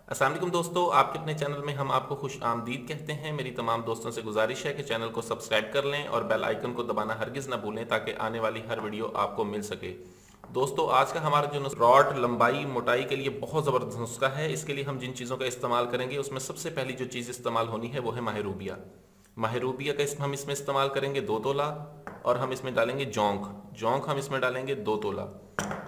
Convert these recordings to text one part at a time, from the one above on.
अस्सलाम वालेकुम दोस्तों, आपके अपने चैनल में हम आपको खुश आमदीद कहते हैं। मेरी तमाम दोस्तों से गुजारिश है कि चैनल को सब्सक्राइब कर लें और बेल आइकन को दबाना हरगिज़ ना भूलें ताकि आने वाली हर वीडियो आपको मिल सके। दोस्तों, आज का हमारा जो रॉड लंबाई मोटाई के लिए बहुत ज़बरदस्त नुस्खा है। इसके लिए हम जिन चीज़ों का इस्तेमाल करेंगे उसमें सबसे पहली जो चीज़ इस्तेमाल होनी है वो है माहरूबिया। माहरूबिया का हम इसमें इस्तेमाल करेंगे 2 तोला, और हम इसमें डालेंगे जौंक। जौंक हम इसमें डालेंगे 2 तोला।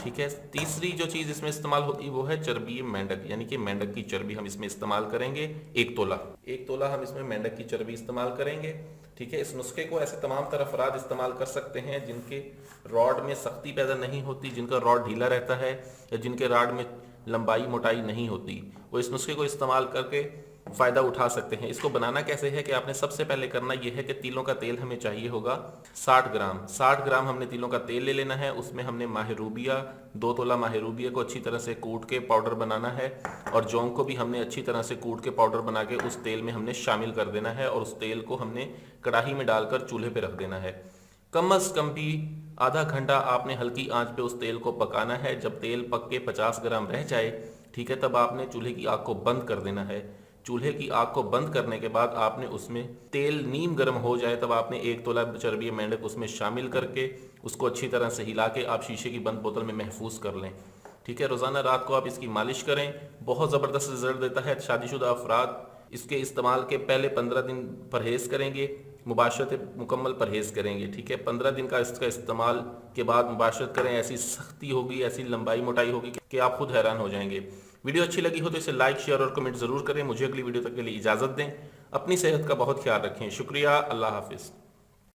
ठीक है। तीसरी जो चीज़ इसमें इस्तेमाल होती है वो है चर्बी मेंढक, यानी कि मेंढक की चर्बी हम इसमें इस्तेमाल करेंगे 1 तोला। 1 तोला हम इसमें मेंढक की चर्बी इस्तेमाल करेंगे। ठीक है। इस नुस्खे को ऐसे तमाम तरह अफराद इस्तेमाल कर सकते हैं जिनके रॉड में सख्ती पैदा नहीं होती, जिनका रॉड ढीला रहता है, या जिनके रॉड में लंबाई मोटाई नहीं होती। वो इस नुस्खे को इस्तेमाल करके फ़ायदा उठा सकते हैं। इसको बनाना कैसे है कि आपने सबसे पहले करना यह है कि तिलों का तेल हमें चाहिए होगा 60 ग्राम। 60 ग्राम हमने तिलों का तेल ले लेना है। उसमें हमने माहरूबिया 2 तोला माहरूबिया को अच्छी तरह से कूट के पाउडर बनाना है, और जौंग को भी हमने अच्छी तरह से कूट के पाउडर बना के उस तेल में हमने शामिल कर देना है, और उस तेल को हमने कढ़ाई में डालकर चूल्हे पर रख देना है। कम अज़ कम भी आधा घंटा आपने हल्की आंच पे उस तेल को पकाना है। जब तेल पक के 50 ग्राम रह जाए, ठीक है, तब आपने चूल्हे की आग को बंद कर देना है। चूल्हे की आग को बंद करने के बाद आपने उसमें तेल नीम गर्म हो जाए तब आपने 1 तोला चर्बी मेंढक उसमें शामिल करके उसको अच्छी तरह से हिला के आप शीशे की बंद बोतल में महफूज कर लें। ठीक है। रोज़ाना रात को आप इसकी मालिश करें, बहुत ज़बरदस्त रिजल्ट देता है। शादीशुदा अफराद इसके इस्तेमाल के पहले 15 दिन परहेज़ करेंगे, मुबाशरत मुकम्मल परहेज़ करेंगे। ठीक है। 15 दिन का इसका इस्तेमाल के बाद मुबाशरत करें, ऐसी सख्ती होगी, ऐसी लंबाई मोटाई होगी कि आप खुद हैरान हो जाएंगे। वीडियो अच्छी लगी हो तो इसे लाइक, शेयर और कमेंट ज़रूर करें। मुझे अगली वीडियो तक के लिए इजाज़त दें। अपनी सेहत का बहुत ख्याल रखें। शुक्रिया। अल्लाह हाफिज़।